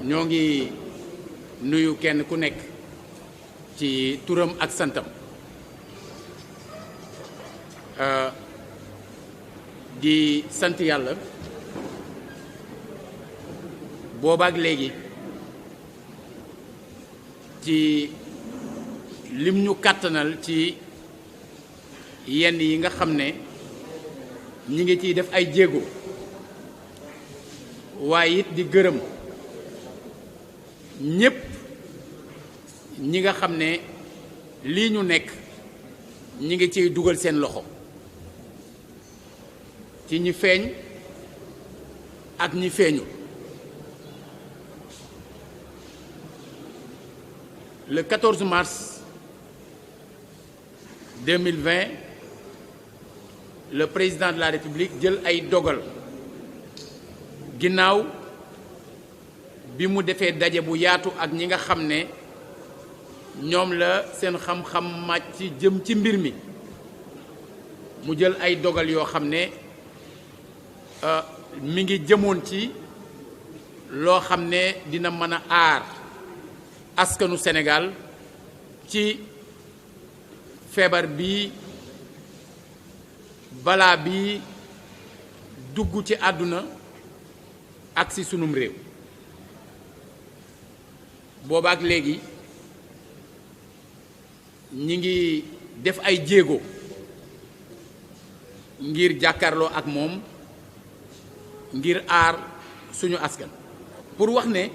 ñoo ngi nuyu kenn ku nekk ci turam ak santam di sant yàlla boobaak léegi ci lim ñu kàttanal ci yenn yi nga xam ne ñi ngi ciy def ay jéego waaye it di gërëm ñépp ñi nga xam ne lii ñu nekk ñi ngi ciy dugal seen loxo ci ñi feeñ ak ñi feeñu. Le 14 mars 2020 le président de la République jël ay dogal ginnaaw bi mu defee daje bu yaatu ak ñi nga xam ne ñoom la seen xam-xam màcc jëm ci mbir mi mu jël ay dogal yoo xam ne mi ngi jëmoon ci loo xam ne dina mën a aar askanu Sénégal ci feebar bi balaa bi dugg ci àdduna ak ci sunum réew boobaak léegi ñi ngi def ay jéego ngir jàkkaarloo ak moom ngir aar suñu askan pour wax ne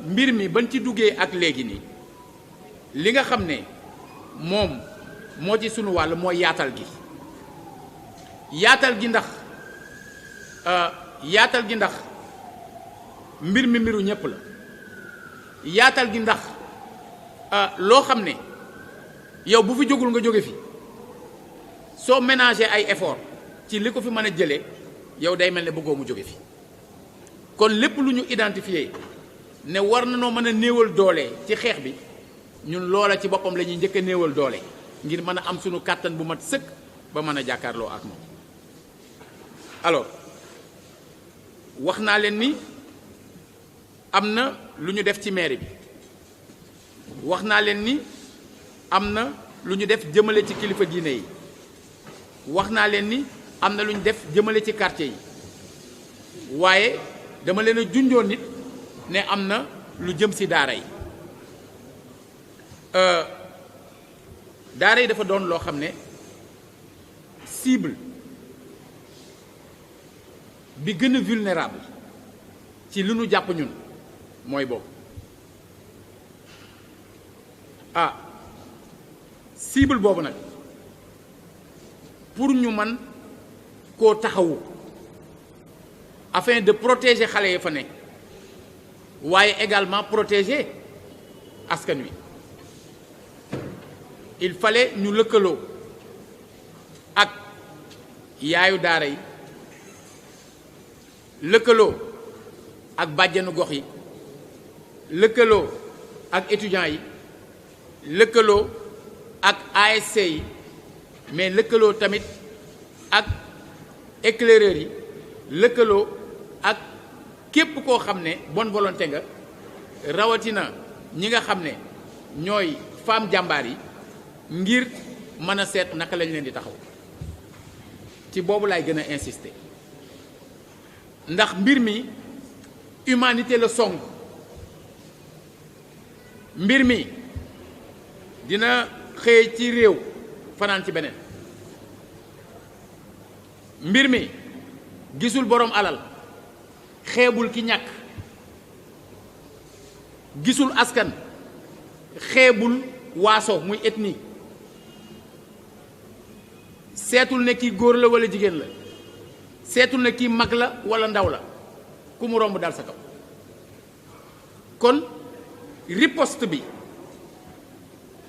mbir mi bañ ci duggee ak léegi nii li nga xam ne moom moo ci sunu wàll mooy yaatal gi ndax mbir mi mbiru ñépp la yaatal gi ndax loo xam ne yow bu fi jógul nga jóge fi soo ménager ay effort ci li ko fi mën a jëlee yow day mel ne bëggoo mu jóge fi kon lépp lu ñu identifié ne war na noo mën a néewal doole ci xeex bi ñun loola ci boppam la ñuy njëkk a néewal doole ngir mën a am sunu kàttan bu mat sëkk ba mën a jàkkaarloo ak moom. alors wax naa leen ni am na lu ñu def ci mairie bi wax naa leen ni am na lu ñu def jëmale ci kilifa diine yi wax naa leen ni am na lu ñu def jëmale ci quartier yi waaye dama leen a junjoon nit ne am na lu jëm ci daara yi daara yi dafa doon loo xam ne cible bi gën a vulnérable ci li nu jàpp ñun mooy boobu cible boobu nag pour ñu man koo taxawu afin de protéger xale yi fa nekk waaye également protéger askan wi il fallait ñu lëkkaloo ak yaayu daara yi lëkkaloo ak bàjjenu gox yi lëkkaloo ak étudiants yi lëkkaloo ak ASC yi mais lëkkaloo tamit ak éclaireurs yi lëkkaloo ak képp koo xam ne bonne volonté nga rawatina ñi nga xam ne ñooy femme jàmbaar yi ngir mën a seet naka lañ leen di taxaw ci boobu laay gën a insister ndax mbir mi humanité la song mbir mi dina xëy ci réew fanaan ci beneen mbir mi gisul boroom alal xeebul ki ñàkk gisul askan xeebul waaso muy ethnie seetul ne kii góor la walla jigéen la seetul ne kii mag la walla ndaw la ku mu romb dal sa kaw kon riposte bi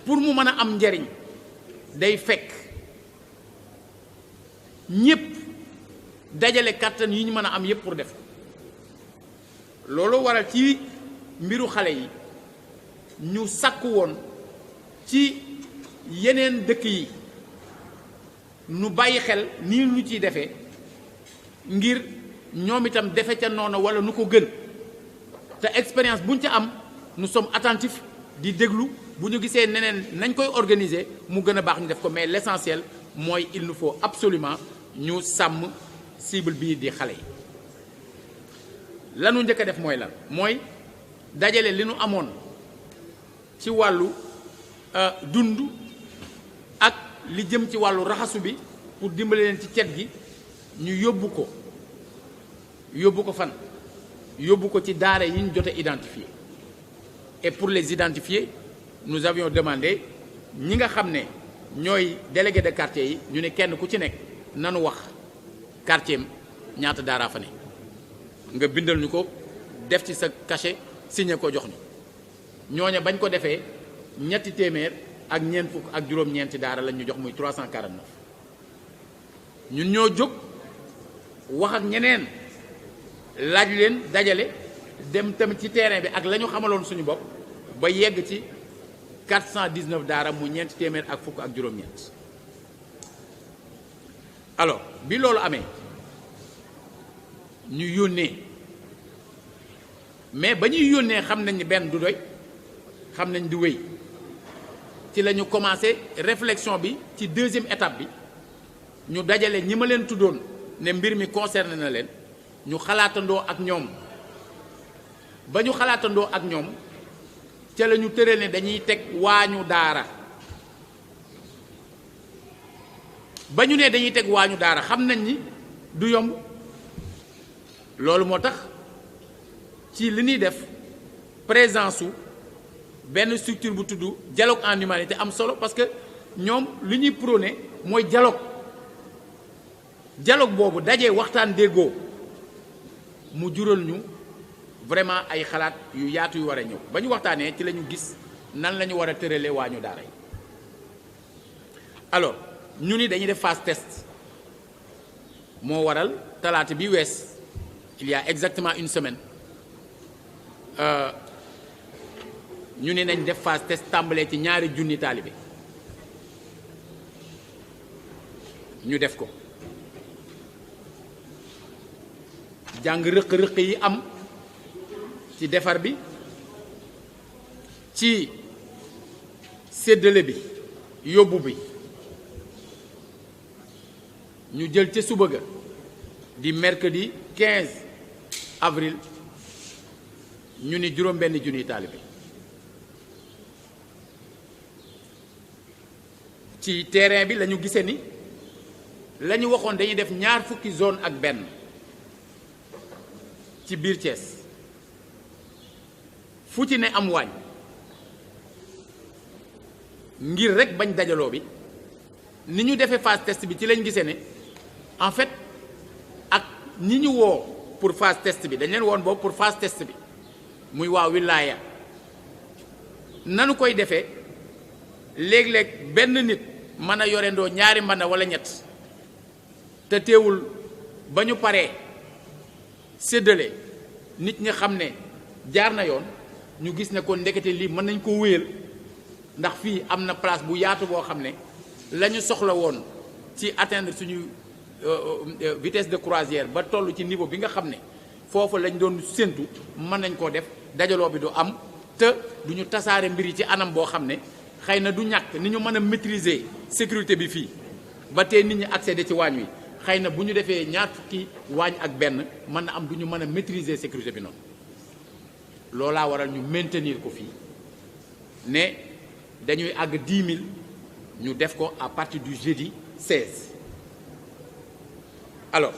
pour mu mën a am njariñ day fekk ñépp dajale kàttan yi ñu mën a am yépp pour def loolu waral ci mbiru xale yi ñu sàkku woon ci yeneen dëkk yi nu bàyyi xel nii ñu ciy defee ngir ñoom itam defe ca noonu walla nu ko gën te expérience buñ ci am nous sommes attentifs di déglu bu ñu gisee neneen nañ koy organiser mu gën a baax ñu def ko mais l'essentiel mooy il nous faut absolument ñu sàmm cible bii di xale yi. lanu njëkk a def mooy lan mooy dajale li nu amoon ci wàllu dund ak li jëm ci wàllu raxasu bi pour dimbale leen ci cet gi ñu yóbbu ko fan yóbbu ko ci daara yi ñu jot a identifier et pour les identifier nous avions demandé ñi nga xam ne ñooy délégué de quartier yi ñu ne kenn ku ci nekk nanu wax quartier am ñaata daaraa fa ne nga bindal ñu ko def ci sa cachet signé ko jox ñu ñooña bañ ko defee ñetti téeméer ak ñeent fukk ak juróom-ñeenti daara lañ ñu jox muy 349 ñun ñoo jóg wax ak ñeneen laaj leen dajale dem tamit ci terrain bi ak la ñu xamaloon suñu bopp ba yegg ci 419 daara mu ñeenti téeméer ak fukk ak juróom-ñeent. alors bi loolu amee ñu yónnee mais ba ñuy yónnee xam nañ ni benn du doy xam nañ du wéy ci la ñu commencé réflexion bi ci deuxième étape bi ñu dajale ñi ma leen tuddoon ne mbir mi concerné na leen ñu xalaatandoo ak ñoom ba ñu xalaatandoo ak ñoom ca la ñu tëral ne dañuy teg waañu daara ba ñu ne dañuy teg waañu daara xam nañ ni du yomb loolu moo tax ci li ñuy def présence su benn structure bu tudd dialogue en humanité am solo parce que ñoom li ñuy prôné mooy dialogue boobu dajee waxtaan déggoo mu jural ñu vraiment ay xalaat yu yaatu yu war a ñëw ba ñu waxtaanee ci la ñu gis nan la ñu war a tëralee waañu daara yi alors ñu ni dañuy def phase test moo waral talaata bi wees il y a exactement une semaine ñu ne nañ def phase test tàmbalee ci ñaari junni taalibe ñu def ko jàng rëq-rëq yi am ci defar bi ci séddale bi yóbbu bi ñu jël ca suba ga di mercredi 15 avril ñu ni juróom benn junniy taalibe ci terrain bi la ñu gisee ni la ñu waxoon dañuy def ñaar fukki zone ak benn ci biir Thiès fu ci ne am waañ ngir rek bañ dajaloo bi ni ñu defee phase test bi ci lañ gisee ne en fait ak ñi ñu woo pour phase test bi dañ leen woon boobu pour phase test bi muy waa wilaaya nanu koy defee léeg-léeg benn nit mën a yorendoo ñaari mbana wala ñett te teewul ba ñu paree séddale nit ñi xam ne jaar na yoon ñu gis ne ko ndekete lii mën nañ ko wéyal ndax fii am na place bu yaatu boo xam ne la ñu soxla woon ci atteindre suñu vitesse de croisière ba toll ci niveau bi nga xam ne foofu lañ doon séntu mën nañ koo def dajaloo bi du am te du ñu tasaare mbir yi ci anam boo xam ne xëy na du ñàkk ni ñu mën a maîtriser sécurité bi fii ba tey nit ñi accéder ci waañ wi xëy na bu ñu defee ñaar fukki waañ ak benn mën na am du ñu mën a maîtriser sécurité bi noonu loolaa waral ñu maintenir ko fii ne dañuy àgg 10 000 ñu def ko à partir du jeudi 16. alors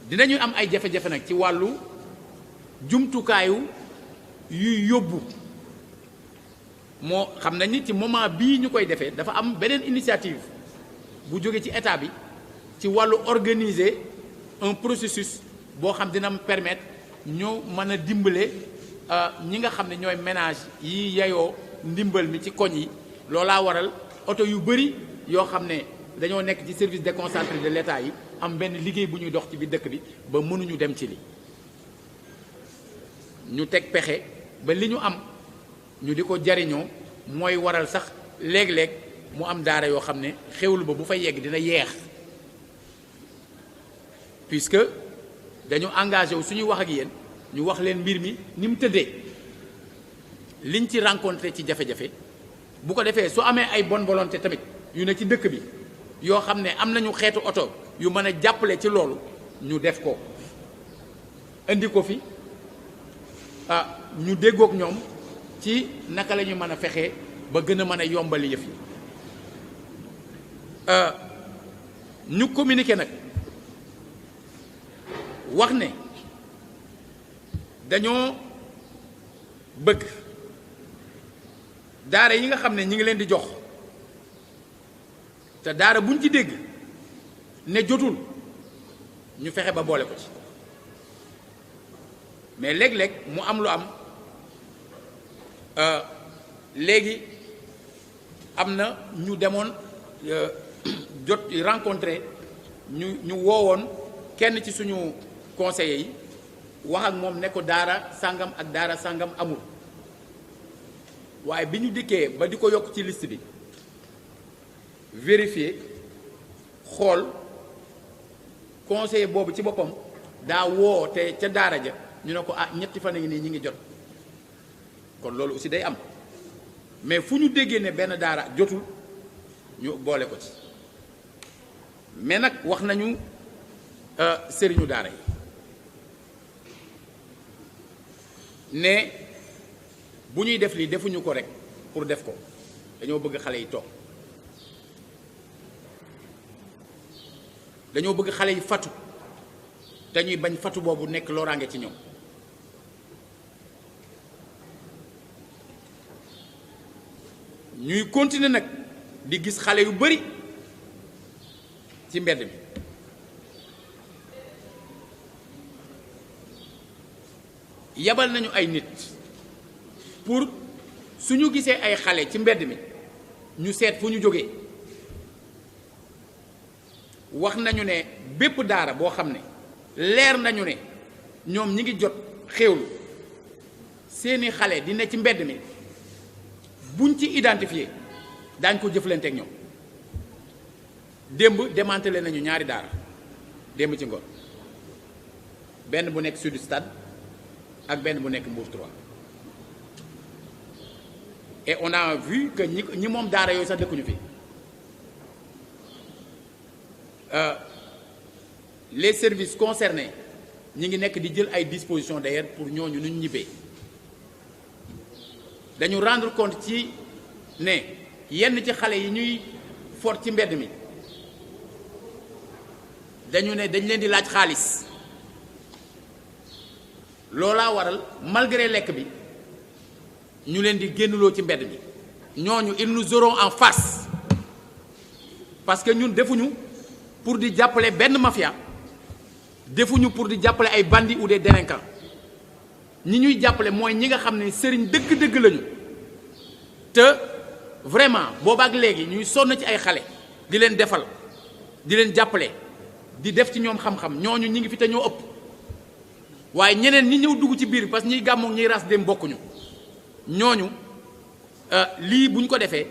dinañu am ay jafe-jafe nag ci wàllu jumtukaayu yuy yóbbu moo xam nañ ni ci moment bii ñu koy defee dafa am beneen initiative bu jóge ci état bi ci wàllu organiser un processus boo xam dina permettre ñu mën a dimbale ñi nga xam ne ñooy ménage yi yeyoo ndimbal mi ci koñ yi loolaa waral oto yu bëri yoo xam ne dañoo nekk ci service déconcentré de l'État yi am benn liggéey bu ñuy dox ci biir dëkk bi ba mënuñu dem ci li ñu teg pexe ba li ñu am ñu di ko jariñoo mooy waral sax léeg-léeg mu am daara yoo xam ne xewlu ba bu fa yegg dina yeex puisque dañu engagé wu suñuy wax ak yéen ñu wax leen mbir mi ni mu tëddee liñ ci rencontré ci jafe-jafe bu ko defee su amee ay bonne volonté tamit yu ne ci dëkk bi yoo xam ne am nañu xeetu oto yu mën a jàppale ci loolu ñu def ko indi ko fi ñu déggook ñoom ci naka la ñu mën a fexee ba gën a mën a yombali yëf yi ñu communiqué nag wax ne dañoo bëgg daara yi nga xam ne ñi ngi leen di jox te daara buñ ci dégg ne jotul ñu fexe ba boole ko ci mais léeg-léeg mu am lu am léegi am na ñu demoon jot rencontré ñu woowoon kenn ci suñu conseillers yi wax ak moom ne ko daara sàngam ak daara sàngam amul waaye bi ñu dikkee ba di ko yokk ci liste bi vérifier xool conseiller boobu ci boppam daa woo te ca daara ja ñu ne ko ñetti fan a ngi nii ñi ngi jot kon loolu aussi day am mais fu ñu déggee ne benn daara jotul ñu boole ko ci mais nag wax nañu sëriñu daara yi ne bu ñuy def lii defuñu ko rek pour def ko dañoo bëgg xale yi toog dañoo bëgg xale yi fatu dañuy bañ fatu boobu nekk loraange ci ñoom ñuy continuer nag di gis xale yu bari ci mbedd mi yabal nañu ay nit pour suñu gisee ay xale ci mbedd mi ñu seet fu ñu jógee wax nañu ne bépp daara boo xam ne leer nañu ne ñoom ñi ngi jot xéewlu seeni xale di ne ci mbedd mi buñ ci identifié daañ ko jëflante ak ñoom démb démantelé nañu ñaari daara démb ci ngoon benn bu nekk sud stade ak benn bu nekk Mbour 3 et on a vu que ñi moom daara yooyu sax dëkkuñu fi les services concernés ñi ngi nekk di jël ay dispositions d'ailleurs pour ñooñu nu ñu ñibbee dañu rendre compte ci ne yenn ci xale yi ñuy for ci mbedd mi dañu ne dañ leen di laaj xaalis loolaa waral malgré lekk bi ñu leen di génnloo ci mbedd mi ñooñu ils nous auront en face parce que ñun defuñu pour di jàppale benn mafia defuñu pour di jàppale ay bandits ou des délinquants ñi ñuy jàppale mooy ñi nga xam ne sëriñ dëgg-dëgg lañu te vraiment boobaak léegi ñuy sonn ci ay xale di leen defal di leen jàppale di def ci ñoom xam-xam ñooñu ñi ngi fi te ñoo ëpp waaye ñeneen ñi ñëw dugg ci biir parce que ñiy gàmmoog ñiy ras dem bokkuñu ñooñu lii bu ñu ko defee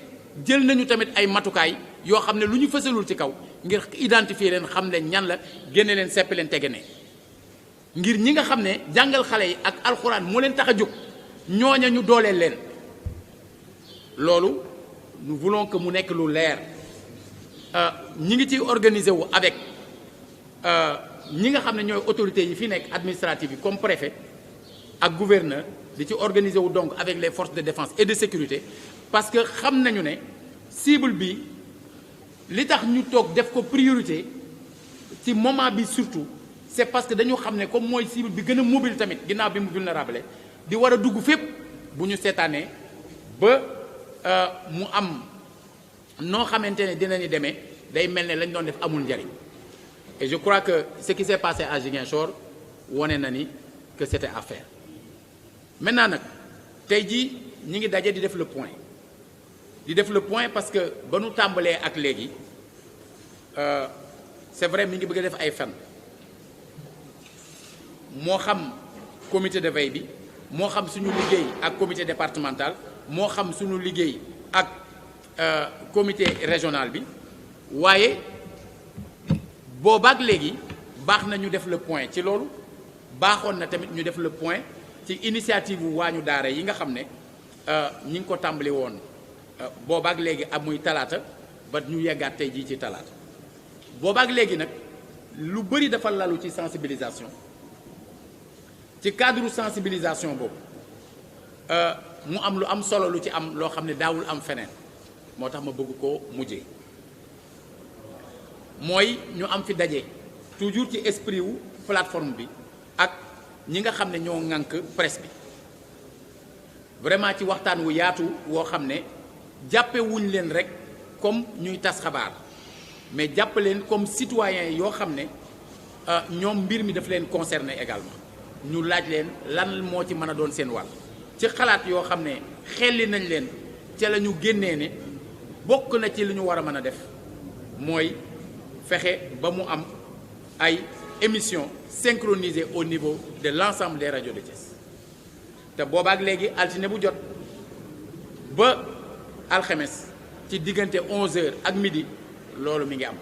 jël nañu tamit ay matukaay yoo xam ne lu ñu fësalul ci kaw ngir identifier leen xam leen ñan la génne leen seppi leen tege ne ngir ñi nga xam ne jàngal xale yi ak alxuraan moo leen tax a jóg ñooña ñu dooleel leen loolu nous voulons que mu nekk lu leer ñi ngi ci organiser wu avec ñi nga xam ne ñooy autorités yi fi nekk administratives yi comme préfet ak gouverneur di ci organiser wu donc avec les forces de défense et de sécurité parce que xam nañu ne cible bi li tax ñu toog def ko priorité ci moment bi surtout c'est parce que dañu xam ne comme mooy cible bi gën a mobile tamit ginnaaw bi mu vulnérable di war a dugg fépp bu ñu seetaanee ba mu am noo xamante ne dinañu demee day mel ne lañ doon def amul njariñ et je crois que ce qui s'est passé à Ziguinchor wone na ni que c'était à faire maintenant nag tey jii ñi ngi daje di def le point parce que ba nu tàmbalee ak léegi c'est vrai mi ngi bëgg a def ay fan moo xam comité de veille bi moo xam suñu liggéey ak comité départemental moo xam suñu liggéey ak comité régional bi waaye boobaak léegi baax na ñu def le point ci loolu baaxoon na tamit ñu def le point ci initiative wu waañu daara yi nga xam ne ñi ngi ko tàmbali woon boobaak léegi am muy talaata ba ñu yeggaat tey jii ci talaata boobaak léegi nag lu bëri dafa lalu ci sensibilisation ci cadre sensibilisation boobu mu am lu am solo lu ci am loo xam ne daawul am feneen moo tax ma bëgg koo mujjee mooy ñu am fi daje toujours ci esprit wu plateforme bi ak ñi nga xam ne ñoo ŋànk presse bi vraiment ci waxtaan wu yaatu woo xam ne jàppe wuñ leen rek comme ñuy tas xabaar mais jàpp leen comme citoyens yoo xam ne ñoom mbir mi daf leen concerné également ñu laaj leen lan moo ci mën a doon seen wàll ci xalaat yoo xam ne xelli nañ leen ca la ñu génnee ne bokk na ci li ñu war a mën a def mooy fexe ba mu am ay émissions synchronisées au niveau de l'ensemble des radios de Thiès te boobaak léegi altine bu jot ba alxames ci diggante 11h ak midi loolu mi ngi am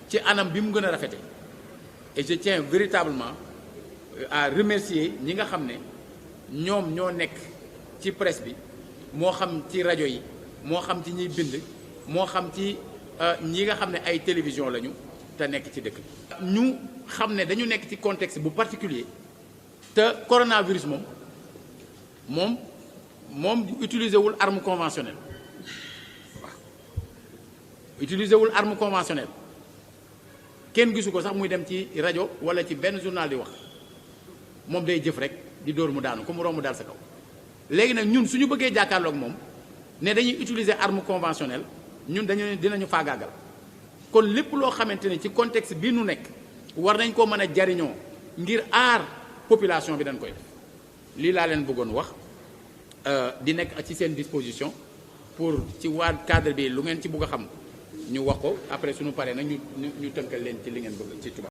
ci anam bi mu gën a rafete et je tiens véritablement à remercier ñi nga xam ne ñoom ñoo nekk ci presse bi moo xam ci rajo yi moo xam ci ñiy bind moo xam ci ñi nga xam ne ay télévision lañu te nekk ci dëkk bi. ñu xam ne dañu nekk ci contexte bu particulier te coronavirus moom utiliser wul arme conventionnelle waaw utiliser wul arme conventionnelle kenn gisu ko sax muy dem ci rajo wala ci benn journal di wax moom day jëf rek di dóor mu daanu ku mu romb mu daal sa kaw. léegi nag ñun suñu bëggee jàkkaarloog moom ne dañuy utiliser arme conventionnelle ñun dinañu faagaagal kon lépp loo xamante ne ci contexte bii nu nekk war nañ koo mën a jariñoo ngir aar population bi dañ koy def lii laa leen bëggoon wax di nekk ci seen disposition pour ci waa cadre bi lu ngeen ci bëgg a xam ñu wax ko après suñu paree nag ñu tënkal leen ci li ngeen bëgg ci tubaab